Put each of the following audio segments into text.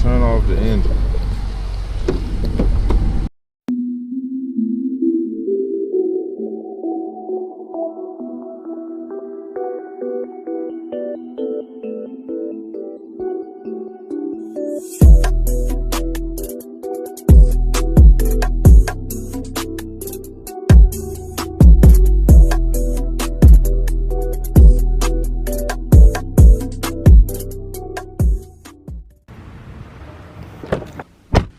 turn off the engine.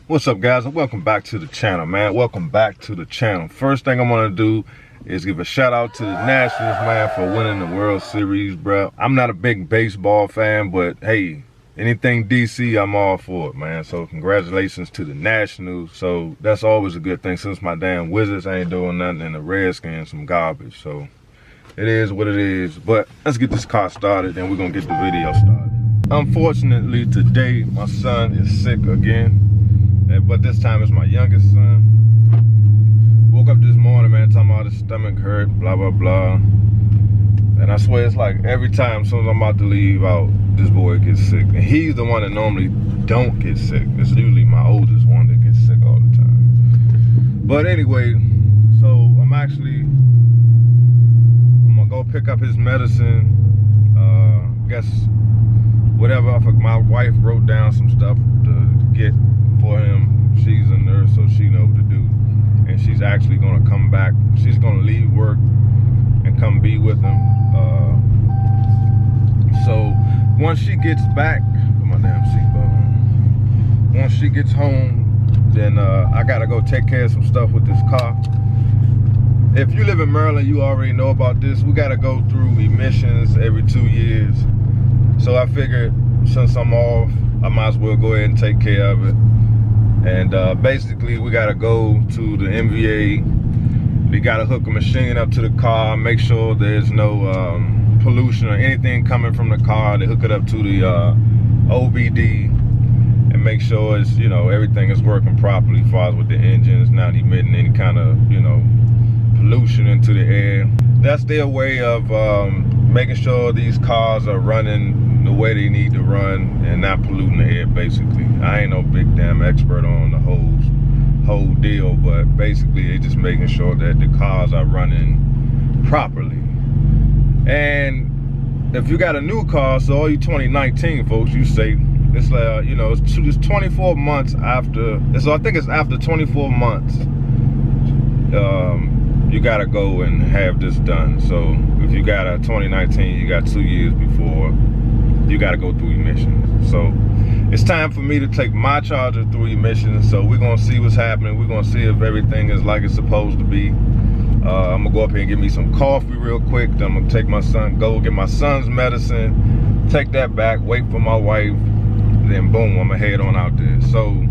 What's up, guys, and welcome back to the channel, man. Welcome back to the channel. First thing I want to do is give a shout out to the Nationals, man, for winning the World Series, bro. I'm not a big baseball fan, but hey, anything DC, I'm all for it, man. So congratulations to the Nationals. So that's always a good thing, since my damn Wizards ain't doing nothing and the Redskins some garbage. So it is what it is. But let's get this car started and we're gonna get the video started. Unfortunately, today my son is sick again. But this time it's my youngest son. Woke up this morning, man, talking about his stomach hurt, blah, blah, blah. And I swear it's like every time, as soon as I'm about to leave out, this boy gets sick. And he's the one that normally don't get sick. It's usually my oldest one that gets sick all the time. But anyway, so I'm gonna go pick up his medicine. Guess whatever, my wife wrote down some stuff to get for him. She's a nurse, so she knows what to do, and she's actually gonna come back. She's gonna leave work and come be with him. So once she gets back, put my damn seatbelt on. Once she gets home, then I gotta go take care of some stuff with this car. If you live in Maryland, you already know about this. We gotta go through emissions every 2 years. So I figured, since I'm off, I might as well go ahead and take care of it. And basically, we gotta go to the MVA. We gotta hook a machine up to the car, make sure there's no pollution or anything coming from the car. They hook it up to the OBD and make sure it's, you know, everything is working properly as far as with the engine. It's not emitting any kind of, you know, pollution into the air. That's their way of making sure these cars are running the way they need to run and not polluting the air, basically. I ain't no big damn expert on the whole deal, but basically they just making sure that the cars are running properly. And if you got a new car, so all you 2019 folks, you say it's you know, it's 24 months after, so I think it's after 24 months you gotta go and have this done. So if you got a 2019, you got 2 years before you gotta go through emissions. So it's time for me to take my Charger through emissions. So we're gonna see what's happening. We're gonna see if everything is like it's supposed to be. I'm gonna go up here and get me some coffee real quick. Then I'm gonna take my son, go get my son's medicine, take that back, wait for my wife, then boom, I'm gonna head on out there. So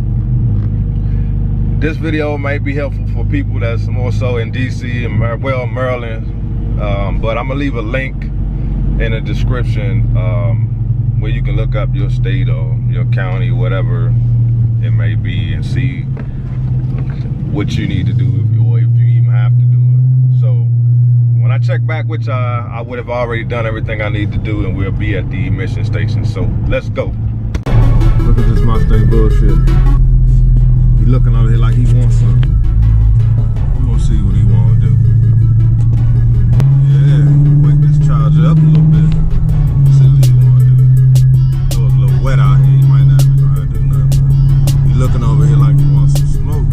this video might be helpful for people that's more so in DC and Maryland, but I'm gonna leave a link in the description where you can look up your state or your county, whatever it may be, and see what you need to do, or if you even have to do it. So when I check back with y'all, I would have already done everything I need to do, and we'll be at the emission station. So let's go. Look at this Mustang bullshit. He looking over here like he wants something. We're gonna see what he wanna do. Yeah, wake this Charger up a little bit. See what he wanna do. Know it's a little wet out here. He might not be trying to do nothing. He looking over here like he wants some smoke.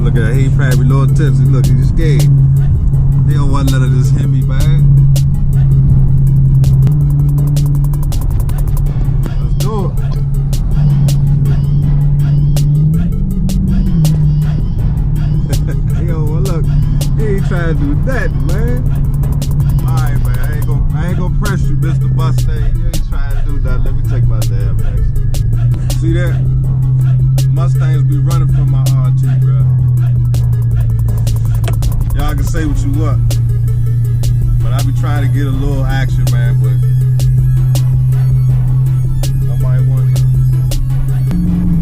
Look at that. He probably a little tipsy. Look, he's scared. He don't want none of this Hemi bag. Trying to do that, man. Alright, man. I ain't gonna press you, Mr. Mustang. You ain't trying to do that. Let me take my damn exit. See that? Mustangs be running from my RT, bro. Y'all can say what you want, but I be trying to get a little action, man. But nobody wants it.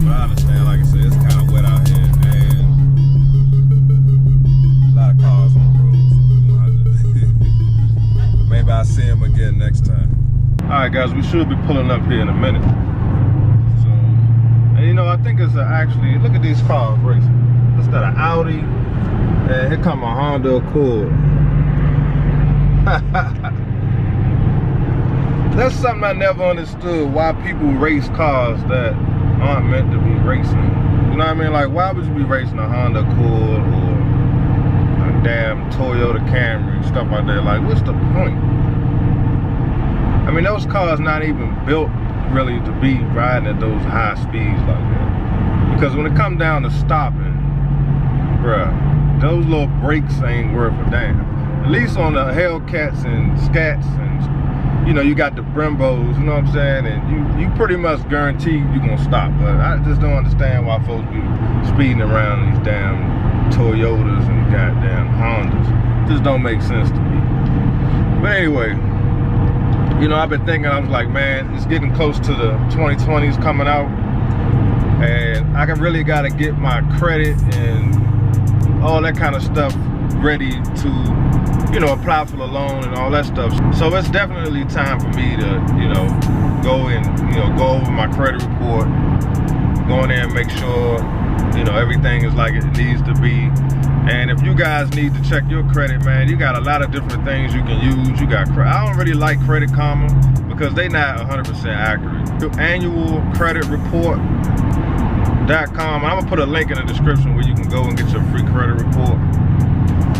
But I understand. Like I said, it's kind of wet out here. A lot of cars on the road, so I'll see him again next time. All right, guys, we should be pulling up here in a minute. So, and you know, I think it's actually, look at these cars racing. It's got an Audi, and here come a Honda Accord. That's something I never understood, why people race cars that aren't meant to be racing. You know what I mean? Like, why would you be racing a Honda Accord or a damn Toyota Camry, stuff like that? Like, what's the point? I mean, those cars not even built really to be riding at those high speeds like that. Because when it comes down to stopping, bruh, those little brakes ain't worth a damn. At least on the Hellcats and Scats and, you know, you got the Brembos, you know what I'm saying? And you pretty much guarantee you're gonna stop. But I just don't understand why folks be speeding around these damn Toyotas and goddamn Hondas. It just don't make sense to me. But anyway, you know, I've been thinking, I was like, man, it's getting close to the 2020s coming out. And I really gotta get my credit and all that kind of stuff ready to, you know, apply for the loan and all that stuff. So it's definitely time for me to, you know, go and, you know, go over my credit report, go in there and make sure, you know, everything is like it needs to be. And if you guys need to check your credit, man, you got a lot of different things you can use. You got, I don't really like Credit Karma because they not 100% accurate. Your annual credit report.com. I'm gonna put a link in the description where you can go and get your free credit report.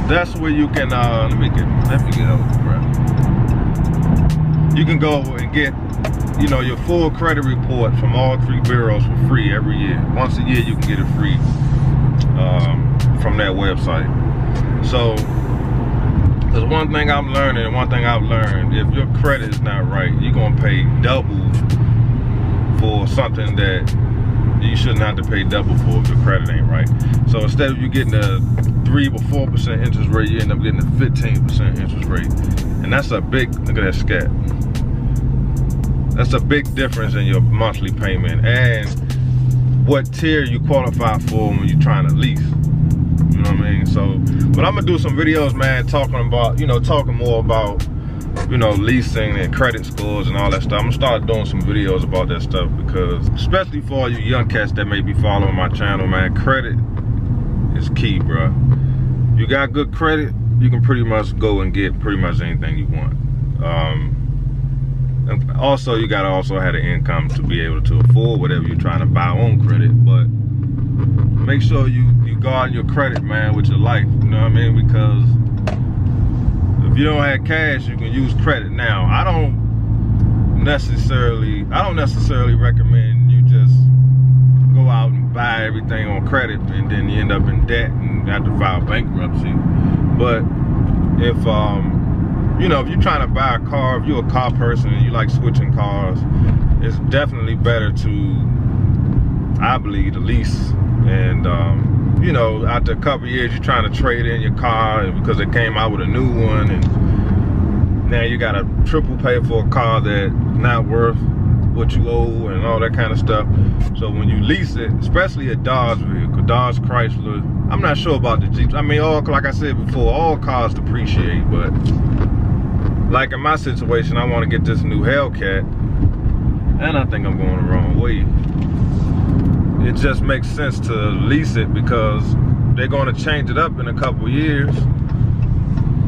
That's where you can, let me get over, bro. You can go and get, you know, your full credit report from all 3 bureaus for free every year. Once a year, you can get it free from that website. So, there's one thing I'm learning, and one thing I've learned, if your credit is not right, you're gonna pay double for something that you shouldn't have to pay double for if your credit ain't right. So instead of you getting a 3 or 4% interest rate, you end up getting a 15% interest rate. And that's a big, look at that scat. That's a big difference in your monthly payment and what tier you qualify for when you're trying to lease. You know what I mean? So, but I'm gonna do some videos, man, talking about, you know, talking more about, you know, leasing and credit scores and all that stuff. I'm gonna start doing some videos about that stuff because, especially for all you young cats that may be following my channel, man, credit is key, bro. You got good credit, you can pretty much go and get pretty much anything you want. And also, you gotta also have the income to be able to afford whatever you're trying to buy on credit. But make sure you guard your credit, man, with your life. You know what I mean? Because if you don't have cash, you can use credit. Now, I don't necessarily recommend you just go out and buy everything on credit and then you end up in debt and have to file bankruptcy. But if you know, if you're trying to buy a car, if you're a car person and you like switching cars, it's definitely better to, I believe, to lease. And you know, after a couple years, you're trying to trade in your car because it came out with a new one, and now you gotta triple pay for a car that's not worth what you owe and all that kind of stuff. So when you lease it, especially a Dodge vehicle, Dodge, Chrysler, I'm not sure about the Jeeps. I mean, like I said before, all cars depreciate, but like in my situation, I want to get this new Hellcat, and I think I'm going the wrong way. It just makes sense to lease it because they're going to change it up in a couple years.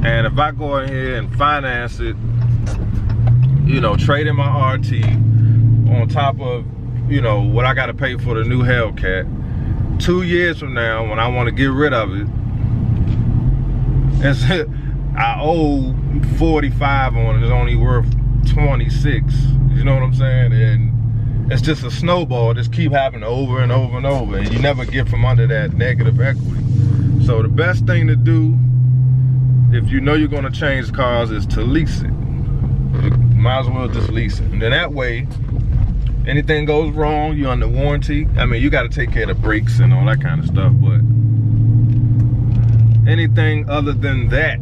And if I go in here and finance it, you know, trade in my RT on top of, you know, what I got to pay for the new Hellcat, 2 years from now, when I want to get rid of it, I owe 45 on it. It's only worth 26. You know what I'm saying? And it's just a snowball. Just keep happening over and over and over, and you never get from under that negative equity. So the best thing to do, if you know you're going to change cars, is to lease it. You might as well just lease it, and then that way, anything goes wrong, you're under warranty. I mean, you got to take care of the brakes and all that kind of stuff, but anything other than that,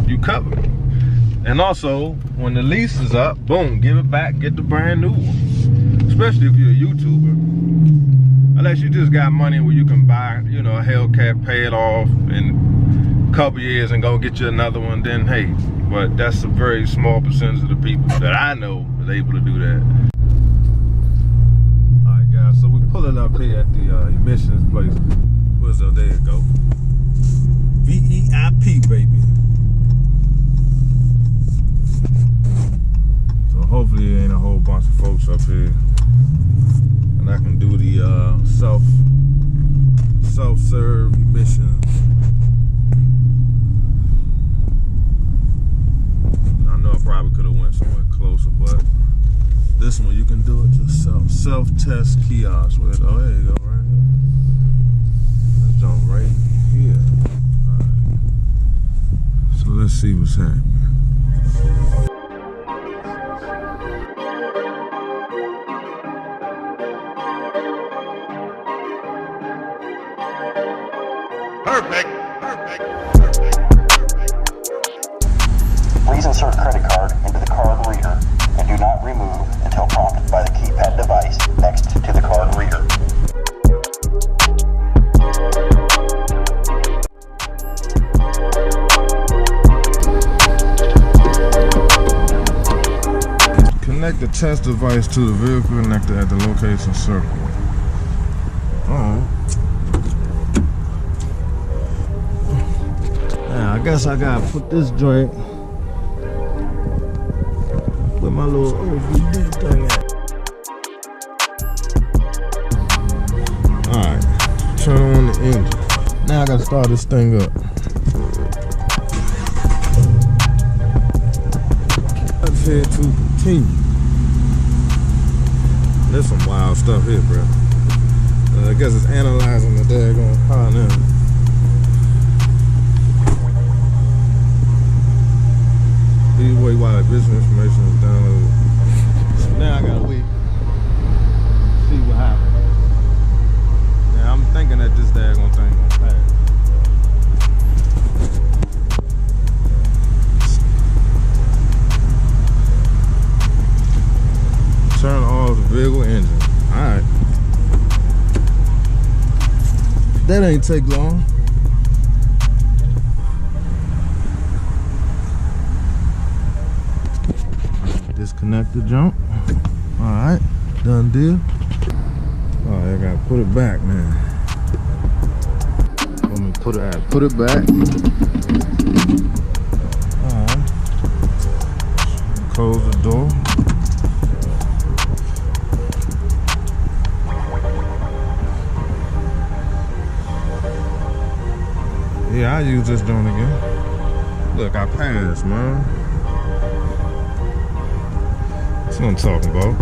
you cover it. And also, when the lease is up, boom, give it back, get the brand new one. Especially if you're a YouTuber. Unless you just got money where you can buy, you know, a Hellcat, pay it off in a couple years and go get you another one, then hey, But that's a very small percentage of the people that I know is able to do that. Alright guys, so we're pulling up here at the emissions place. Where's the, there you go. VEIP, baby. So hopefully there ain't a whole bunch of folks up here. And I can do the self-serve emissions. I know I probably could have went somewhere closer, but this one you can do it yourself. Self-test kiosk. Oh, there you go, right here. Let's jump right here. All right. So let's see what's happening. Perfect. Please insert credit card into the card reader and do not remove until prompted by the keypad device next to the card reader. Connect the test device to the vehicle connected at the location circle. I guess I gotta put this joint with my little OVD thing at. Alright, turn on the engine. Now I gotta start this thing up. Let's head to continue. There's some wild stuff here, bro. I guess it's analyzing the daggone car now. These way while the business information is downloaded. So now I gotta wait. See what happens. Now I'm thinking that this daggone thing gonna pass. Turn off the vehicle engine. Alright. That ain't take long. Disconnect the jump. Alright, done deal. Alright, I gotta put it back now. Let me put it back. Alright. Close the door. Yeah, I'll use this joint again. Look, I passed, man. That's what I'm talking about.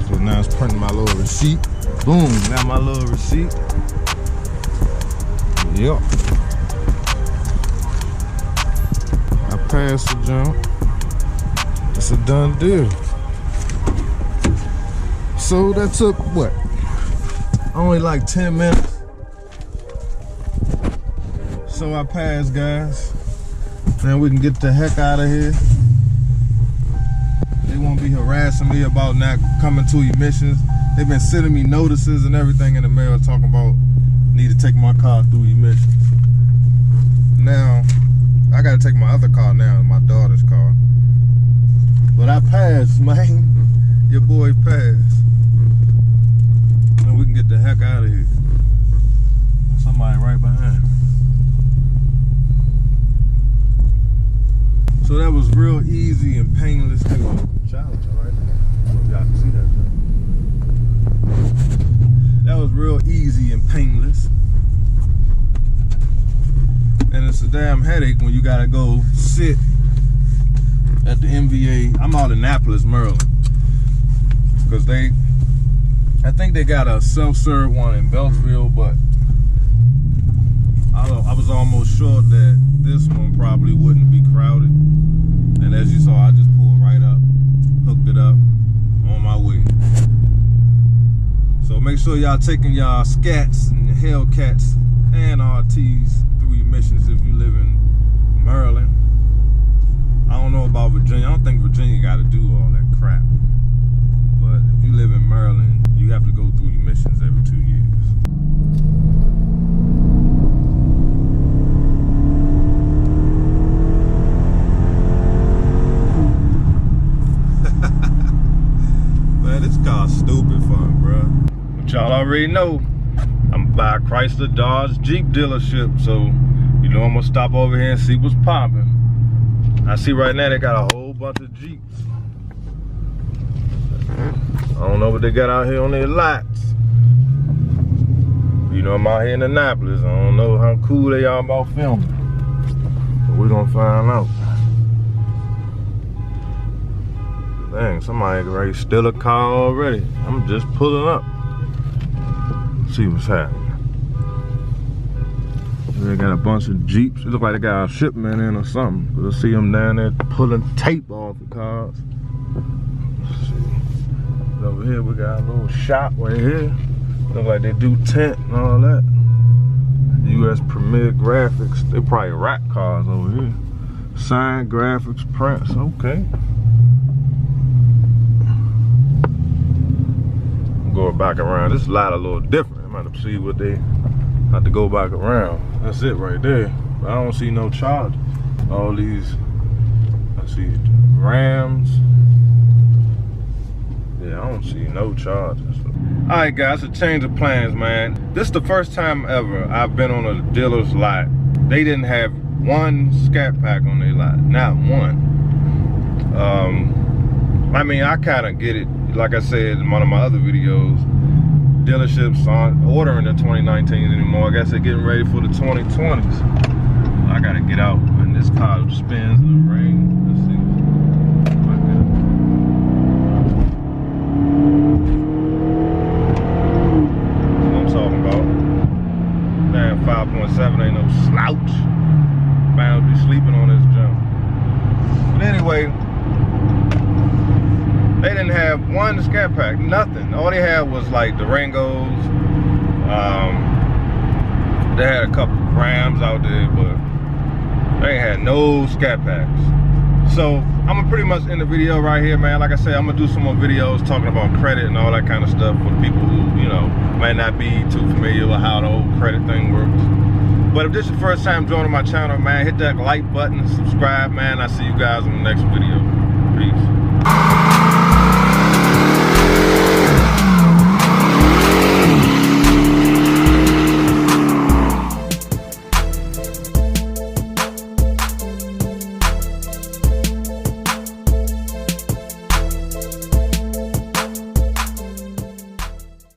So now it's printing my little receipt. Boom, got my little receipt. Yep. I passed the jump. It's a done deal. So that took what? Only like 10 minutes. So I passed, guys. Now we can get the heck out of here. They won't be harassing me about not coming to emissions. They've been sending me notices and everything in the mail talking about need to take my car through emissions. Now, I gotta take my other car now, my daughter's car. But I passed, man. Your boy passed. And we can get the heck out of here. Somebody right behind me. So that was real easy and painless. They gonna challenge it right there. I don't know if y'all can see that. That was real easy and painless. And it's a damn headache when you gotta go sit at the MVA. I'm out in Annapolis, Maryland. Because I think they got a self-serve one in Beltsville, but I was almost sure that this one probably wouldn't be crowded. And as you saw, I just pulled right up, hooked it up, on my way. So make sure y'all taking y'all scats and your hellcats and RTs through emissions if you live in Maryland. I don't know about Virginia. I don't think Virginia got to do all that crap. But if you live in Maryland, you have to go through emissions every 2 years. already know I'm by a Chrysler Dodge Jeep dealership, so you know I'm gonna stop over here and see what's popping. I see right now they got a whole bunch of Jeeps. I don't know what they got out here on their lots. You know I'm out here in Annapolis. I don't know how cool they are about filming, but we're gonna find out. Dang, somebody ready to steal a car already. I'm just pulling up. See what's happening. They got a bunch of Jeeps. It look like they got a shipment in or something. We'll see them down there pulling tape off the cars. Let's see. Over here we got a little shop right here. Look like they do tent and all that. US Premier Graphics. They probably rack cars over here. Sign graphics, prints. Okay. Going back around. This lot a little different. I'm about to see what they have to go back around. That's it right there. But I don't see no charge. All these, I see Rams. Yeah, I don't see no charges. All right, guys, a change of plans, man. This is the first time ever I've been on a dealer's lot. They didn't have one scat pack on their lot, not one. I mean, I kind of get it. Like I said in one of my other videos, dealerships aren't ordering the 2019s anymore. I guess they're getting ready for the 2020s. I gotta get out when this car spins in the rain. Let's see. That's what I'm talking about. Damn, 5.7 ain't no slouch. Bound to be sleeping on this jump. But anyway, they didn't have one scat pack, nothing. All they had was like Durangos. They had a couple of Rams out there, but they had no scat packs. So I'm gonna pretty much end the video right here, man. Like I said, I'm gonna do some more videos talking about credit and all that kind of stuff for the people who, you know, might not be too familiar with how the whole credit thing works. But if this is your first time joining my channel, man, hit that like button, subscribe, man. I'll see you guys in the next video. Peace.